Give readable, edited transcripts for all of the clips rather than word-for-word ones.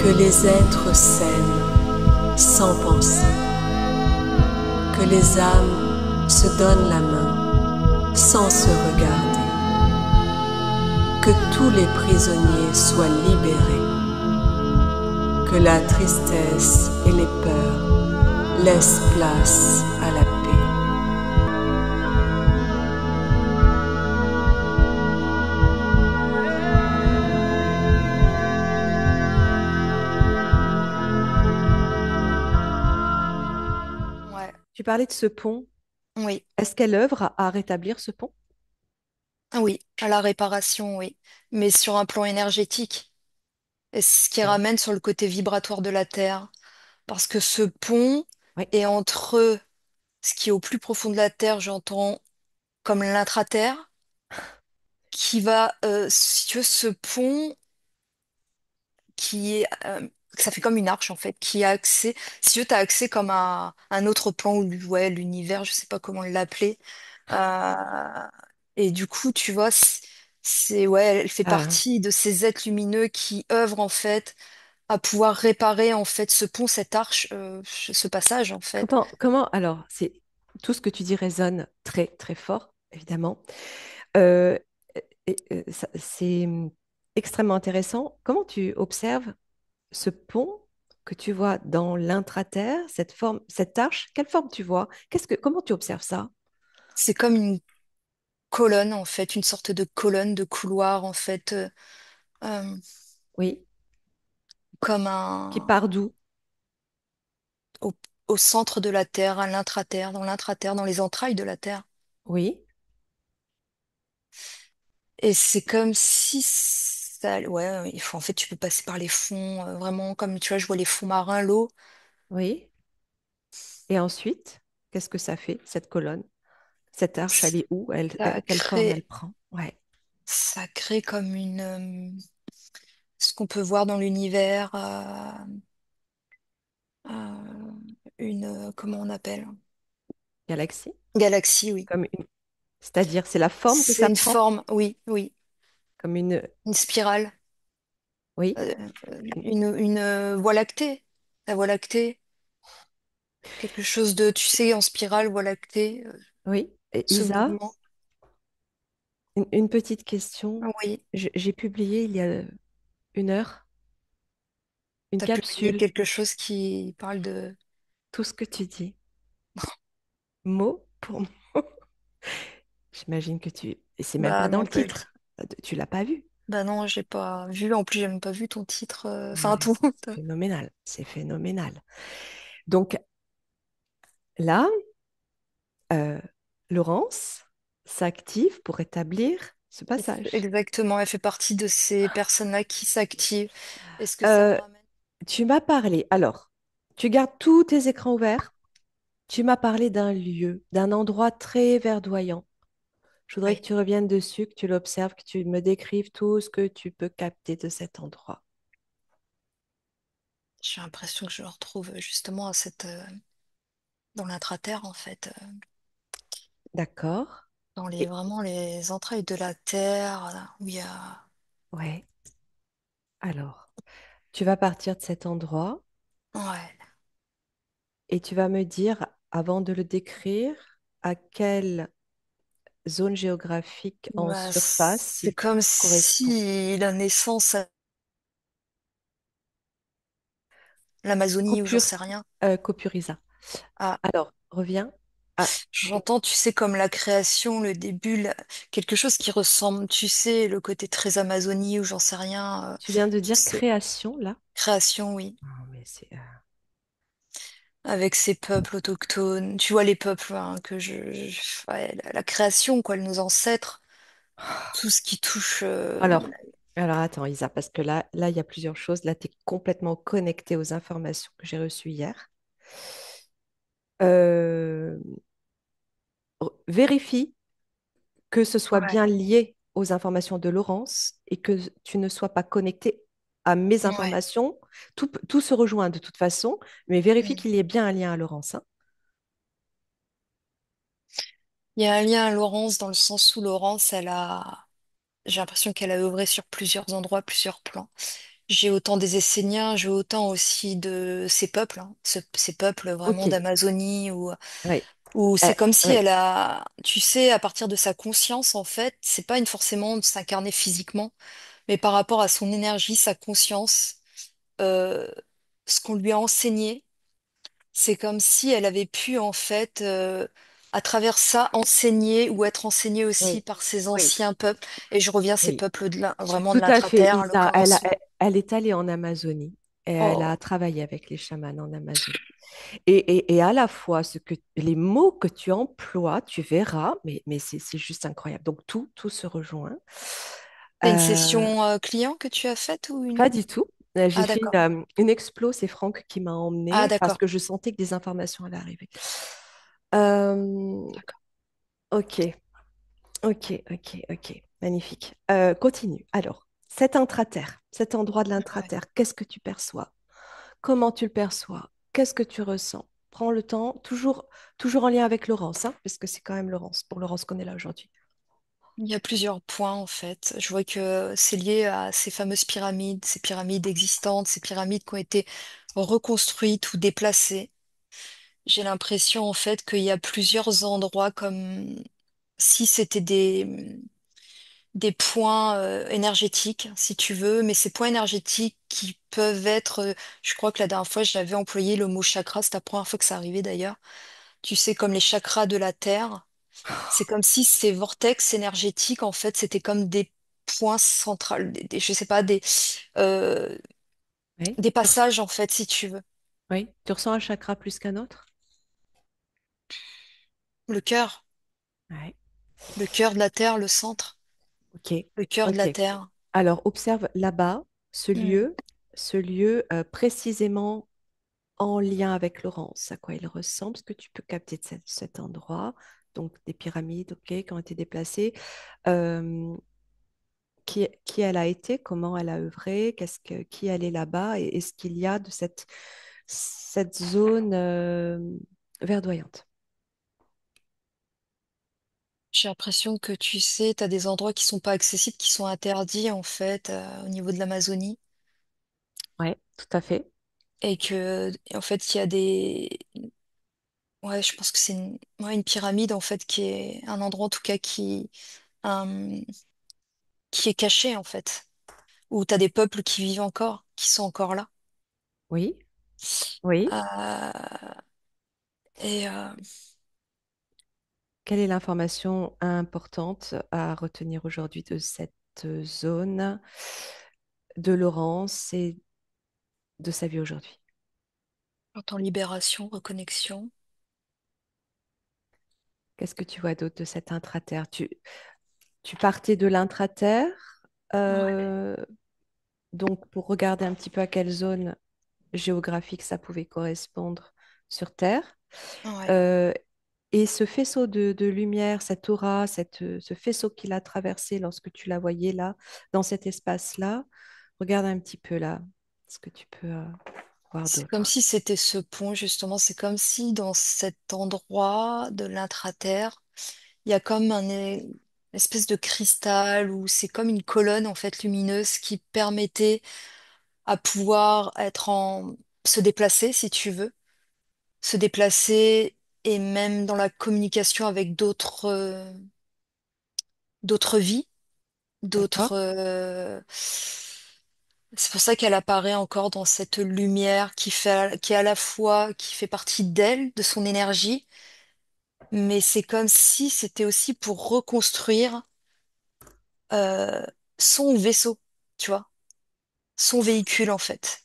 Que les êtres s'aiment sans penser, que les âmes se donnent la main sans se regarder, que tous les prisonniers soient libérés, que la tristesse et les peurs laissent place à la paix. Ouais, Tu parlais de ce pont. oui, Est-ce qu'elle œuvre à rétablir ce pont? oui, à la réparation, oui, mais sur un plan énergétique, et ce qui Oui. ramène sur le côté vibratoire de la Terre, parce que ce pont Oui. est entre ce qui est au plus profond de la Terre, j'entends comme l'intraterre, qui va, si tu veux, ce pont qui est, ça fait comme une arche en fait, qui a accès, si tu veux, t'as accès comme à un autre plan, ou ouais, l'univers, je sais pas comment l'appeler. Euh, et du coup, tu vois, ouais, elle fait Ah, partie de ces êtres lumineux qui œuvrent en fait à pouvoir réparer en fait ce pont, cette arche, ce passage en fait. alors, tout ce que tu dis résonne très, très fort, évidemment. Euh, c'est extrêmement intéressant. Comment tu observes ce pont que tu vois dans l'intraterre, cette forme, cette arche? Quelle forme tu vois? Comment tu observes ça? C'est comme une colonne en fait, une sorte de colonne de couloir en fait, euh, Oui, comme qui part d'où? au, au centre de la Terre, à l'intraterre, dans les entrailles de la Terre. Oui, Et c'est comme si ça, ouais, en fait, tu peux passer par les fonds, vraiment, comme tu vois, je vois les fonds marins, l'eau, oui. Et ensuite, qu'est-ce que ça fait, cette colonne? Cette arche, elle est où? ça Quelle forme elle crée, prend? Ouais. ça crée comme ce qu'on peut voir dans l'univers, comment on appelle? Galaxie? Galaxie, oui. Comme une... C'est-à-dire, c'est la forme que C'est ça une prend? forme, oui, oui, Comme une... une spirale, Oui, euh, une voie lactée, la voie lactée, quelque chose de, tu sais, en spirale, voie lactée, oui. Et ce Isa, mouvement. une petite question. Oui, J'ai publié il y a une heure une t'as publié capsule. quelque chose qui parle de... Tout ce que tu dis, mot pour mot. J'imagine que tu... Et c'est même Bah pas dans non, le pas du tout. titre. Tu l'as pas vu. Bah non, j'ai pas vu. En plus, j'ai même pas vu ton titre. Enfin, Ouais, tout. c'est phénoménal. C'est phénoménal. Donc là, euh, Laurence s'active pour établir ce passage. Exactement, elle fait partie de ces personnes-là qui s'activent. Est-ce que ça me Euh, ramène? Tu m'as parlé. Alors, tu gardes tous tes écrans ouverts. Tu m'as parlé d'un lieu, d'un endroit très verdoyant. Je voudrais que Oui, tu reviennes dessus, que tu l'observes, que tu me décrives tout ce que tu peux capter de cet endroit. j'ai l'impression que je le retrouve justement à dans l'intraterre, en fait. D'accord? Dans les, Et vraiment les entrailles de la Terre, là, où il y a... ouais. Alors, tu vas partir de cet endroit Ouais. et tu vas me dire, avant de le décrire, à quelle zone géographique en Bah, surface c'est il comme correspond. si la naissance à l'Amazonie, ou j'en Coupure, sais rien. Coupure Isa. Ah, Alors, reviens. Ah, j'entends, tu sais, comme la création, le début, quelque chose qui ressemble, tu sais, le côté très Amazonie, ou j'en sais rien. tu viens de Tu dire sais, création, là? création, oui. Non, mais c'est... Avec ces peuples autochtones. Tu vois, les peuples, hein, ouais, la création, quoi, nos ancêtres, tout ce qui touche. Alors, alors attends, Isa, parce que là, il y a plusieurs choses. Là, tu es complètement connecté aux informations que j'ai reçues hier. Euh, Vérifie que ce soit Ouais, bien lié aux informations de Laurence et que tu ne sois pas connecté à mes ouais. informations. Tout se rejoint de toute façon, mais vérifie Mm. qu'il y ait bien un lien à Laurence, hein. Il y a un lien à Laurence dans le sens où Laurence, j'ai l'impression qu'elle a œuvré sur plusieurs endroits, plusieurs plans. J'ai autant des Esséniens, j'ai autant aussi de ces peuples, hein, ces peuples Ok, vraiment d'Amazonie, oui, où c'est comme si oui, elle a, tu sais, à partir de sa conscience, en fait, c'est pas une forcément de s'incarner physiquement, mais par rapport à son énergie, sa conscience, euh, ce qu'on lui a enseigné, c'est comme si elle avait pu, en fait, à travers ça, enseigner ou être enseignée aussi oui, par ces oui, anciens peuples. Et je reviens à ces oui. peuples vraiment de Tout à fait, l'intra-terre, en Isa. l'occurrence. Elle est allée en Amazonie et elle Oh, a travaillé avec les chamans en Amazonie. Et à la fois, les mots que tu emploies, tu verras, mais c'est juste incroyable. Donc, tout se rejoint. c'est une Euh, session client que tu as faite ou Pas une... du tout. J'ai Ah, fait d'accord. une explo, c'est Franck qui m'a Ah, emmenée parce d'accord. que je sentais que des informations allaient arriver. Euh, D'accord. ok, ok. Magnifique. Continue. Alors, cet intraterre, cet endroit de Ouais. l'intraterre, qu'est-ce que tu perçois? Comment tu le perçois? Qu'est-ce que tu ressens? Prends le temps, toujours en lien avec Laurence, hein, parce que c'est quand même Laurence, pour Laurence qu'on est là aujourd'hui. Il y a plusieurs points en fait. Je vois que c'est lié à ces fameuses pyramides, ces pyramides existantes, ces pyramides qui ont été reconstruites ou déplacées. J'ai l'impression en fait qu'il y a plusieurs endroits comme si c'était des points énergétiques, si tu veux, mais ces points énergétiques qui peuvent être, je crois que la dernière fois j'avais employé le mot chakra, c'est la première fois que ça arrivait d'ailleurs. Tu sais, comme les chakras de la Terre. C'est comme si ces vortex énergétiques, en fait, c'était comme des points centraux, je sais pas, euh, Oui. des passages, en fait, si tu veux. Oui. Tu ressens un chakra plus qu'un autre? Le cœur, Ouais. le cœur de la Terre, le centre, Ok, le cœur de la ok. Terre. Alors, observe là-bas Hmm. ce lieu précisément en lien avec Laurence, à quoi il ressemble, ce que tu peux capter de cet endroit. Donc, des pyramides, ok, qui ont été déplacées. Euh, qui elle a été, comment elle a œuvré, qui elle est là-bas, et ce qu'il y a de cette zone verdoyante. J'ai l'impression que tu sais, tu as des endroits qui sont pas accessibles, qui sont interdits, en fait, au niveau de l'Amazonie. Ouais, tout à fait. Et que, en fait, il y a des. Ouais, je pense que c'est ouais, une pyramide, en fait, qui est un endroit, en tout cas, euh, qui est caché, en fait. Où tu as des peuples qui vivent encore, qui sont encore là. Oui, oui. Euh, et Quelle est l'information importante à retenir aujourd'hui de cette zone de Laurence et de sa vie aujourd'hui? J'entends libération, reconnexion. Qu'est-ce que tu vois d'autre de cet intraterre? Tu partais de l'intraterre, Ouais, euh, donc pour regarder un petit peu à quelle zone géographique ça pouvait correspondre sur Terre. ouais. Euh, et ce faisceau de lumière, cette aura, ce faisceau qu'il a traversé lorsque tu la voyais là, dans cet espace-là, regarde un petit peu là, ce que tu peux voir C'est comme d'autre. si c'était ce pont, justement. C'est comme si dans cet endroit de l'intraterre, il y a comme une espèce de cristal ou c'est comme une colonne, en fait, lumineuse qui permettait à pouvoir se déplacer, si tu veux. Se déplacer et même dans la communication avec d'autres vies. D'accord? D'autres. C'est pour ça qu'elle apparaît encore dans cette lumière qui est à la fois, qui fait partie d'elle, de son énergie, mais c'est comme si c'était aussi pour reconstruire euh, son vaisseau, tu vois, son véhicule en fait.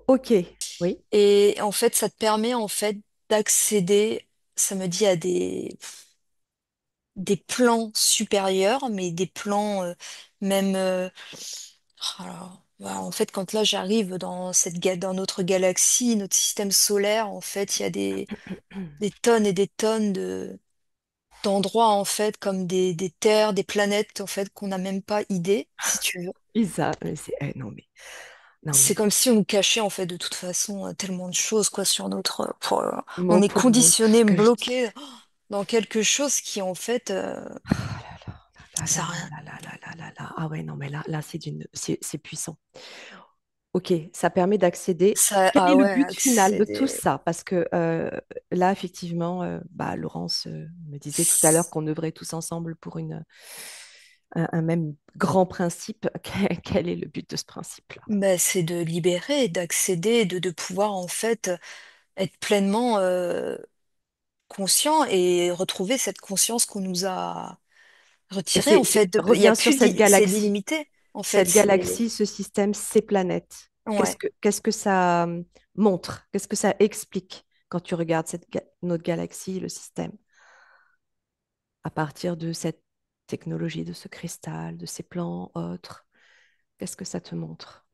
Ok, oui, Et en fait, ça te permet en fait d'accéder, ça me dit, à des plans supérieurs, mais des plans même. Alors, bah, en fait, quand là j'arrive dans dans notre galaxie, notre système solaire, en fait, il y a des tonnes et des tonnes d'endroits, en fait, comme des terres, des planètes, en fait, qu'on n'a même pas idée, si tu veux. Isa, non C'est mais, comme si on nous cachait, en fait, de toute façon, tellement de choses, quoi, sur on mot est pour mot, tout ce conditionné, que je dis. bloqué dans quelque chose qui, en fait, Oh là là ça là sert à rien. là là là là là là là. Ah ouais, non mais là c'est puissant. Ok, ça permet d'accéder. Ça, Quel ah est le ouais, but final de tout accéder. ça? Parce que là, effectivement, bah, Laurence me disait tout à l'heure qu'on œuvrait tous ensemble pour un même grand principe. Quel est le but de ce principe-là? Bah, c'est de libérer, d'accéder, de pouvoir en fait être pleinement conscient et retrouver cette conscience qu'on nous a Et retirée. En fait, il y a reviens sur plus, cette c'est galaxie. l'illimité. En fait, Cette c'est galaxie, ce système, ces planètes. ouais. Qu'est-ce que ça montre? Qu'est-ce que ça explique quand tu regardes notre galaxie, le système, à partir de cette technologie, de ce cristal, de ces plans autres? Qu'est-ce que ça te montre?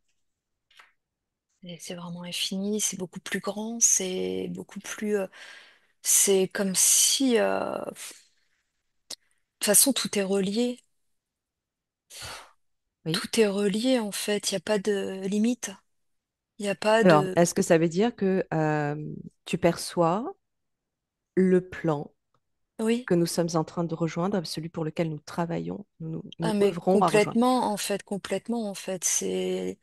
Et c'est vraiment infini, c'est beaucoup plus grand, c'est beaucoup plus. C'est comme si, de toute façon, tout est relié. Oui. Tout est relié en fait. Il n'y a pas de limite. Il n'y a pas Alors, de. est-ce que ça veut dire que tu perçois le plan Oui. que nous sommes en train de rejoindre, celui pour lequel nous travaillons, Ah nous mais œuvrons à rejoindre? complètement en fait. C'est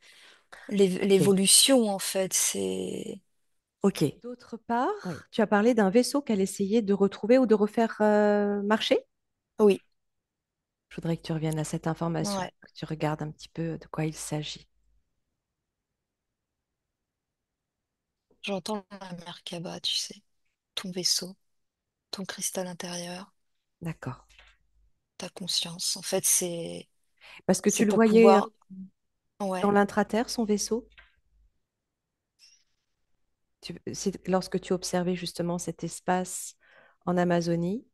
Ok. l'évolution en fait. C'est. Ok. D'autre part, oui, tu as parlé d'un vaisseau qu'elle essayait de retrouver ou de refaire marcher. Oui. Je voudrais que tu reviennes à cette information, Ouais. que tu regardes un petit peu de quoi il s'agit. J'entends la Merkaba, tu sais. Ton vaisseau, ton cristal intérieur, D'accord. ta conscience. En fait, Parce que tu c'est le pour voyais pouvoir. dans Ouais. l'intraterre, son vaisseau? C'est lorsque tu observais justement cet espace en Amazonie,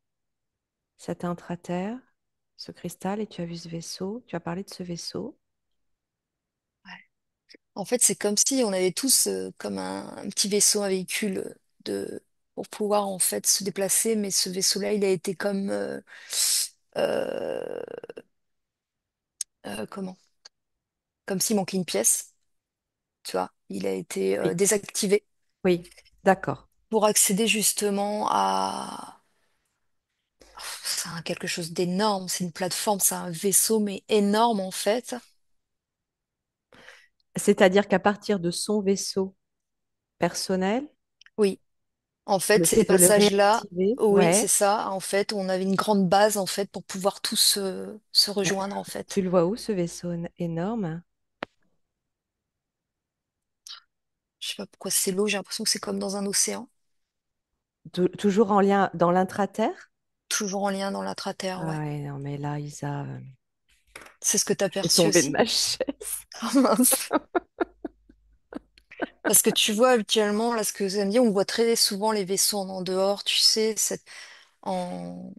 cet intraterre, ce cristal, et tu as vu ce vaisseau, tu as parlé de ce vaisseau. En fait, c'est comme si on avait tous comme un petit vaisseau, un véhicule pour pouvoir en fait se déplacer, mais ce vaisseau-là, il a été comme euh, comment? Comme s'il manquait une pièce, tu vois. Il a été Oui, désactivé oui, d'accord. pour accéder justement à c'est quelque chose d'énorme. C'est une plateforme, c'est un vaisseau, mais énorme en fait. C'est-à-dire qu'à partir de son vaisseau personnel, Oui. En fait, le ces fait de le passages-là, réactiver, oui, c'est ouais, ça. En fait, on avait une grande base en fait pour pouvoir tous se rejoindre en tu fait. le vois où ce vaisseau énorme? Je sais pas pourquoi c'est l'eau, j'ai l'impression que c'est comme dans un océan, Toujours en lien dans l'intraterre? toujours en lien dans l'intraterre, Ah ouais. ouais, non, mais là, Isa, C'est ce que t'as je vais perçu tomber de aussi? ma chaise. Ah mince. Parce que tu vois habituellement, là, ce que vous avez dit, on voit très souvent les vaisseaux en dehors, tu sais, en...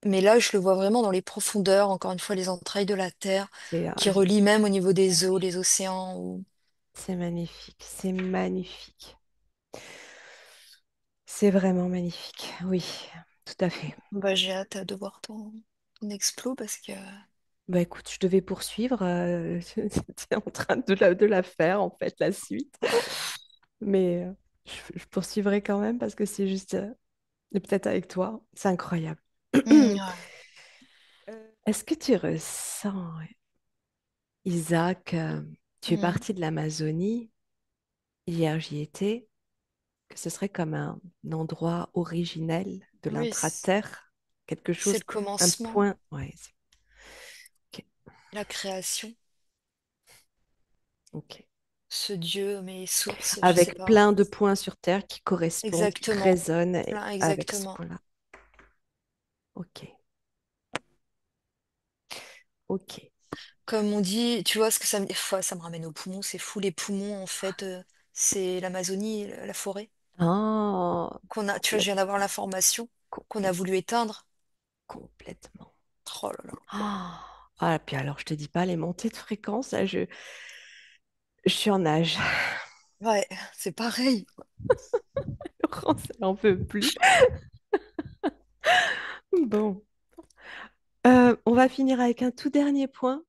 mais là, je le vois vraiment dans les profondeurs, encore une fois, les entrailles de la Terre, C'est qui relient même au niveau des eaux, les magnifique. océans. C'est magnifique, c'est magnifique. C'est vraiment magnifique. Oui, tout à fait. Bah, j'ai hâte de voir ton explo parce que... Bah écoute, je devais poursuivre. J'étais en train de la faire, en fait, la suite. Mais je poursuivrai quand même parce que c'est juste, peut-être avec toi, c'est incroyable. Ouais. Est-ce que tu ressens, Isaac, tu es Mm. parti de l'Amazonie, hier j'y étais, que ce serait comme un endroit originel de Oui, l'intra-terre, quelque c'est chose, le un commencement, point. Ouais, ok. la création. Ok. Ce Dieu, mais source, je sais Avec pas. plein de points sur Terre qui correspondent, qui Exactement. résonnent Plein, avec ce exactement. point-là. Ok, ok. Comme on dit, tu vois ce que ça me... Fois, ça me ramène aux poumons, c'est fou. Les poumons, en fait, c'est l'Amazonie, la forêt. Ah, Qu'on a, tu vois, je complète, viens d'avoir l'information qu'on a complète, voulu éteindre. complètement. Oh là là. Ah, ah, puis alors, je te dis pas, les montées de fréquence, là, je suis en nage. Ouais, c'est pareil. Laurence, elle n'en peut plus. Bon, on va finir avec un tout dernier point.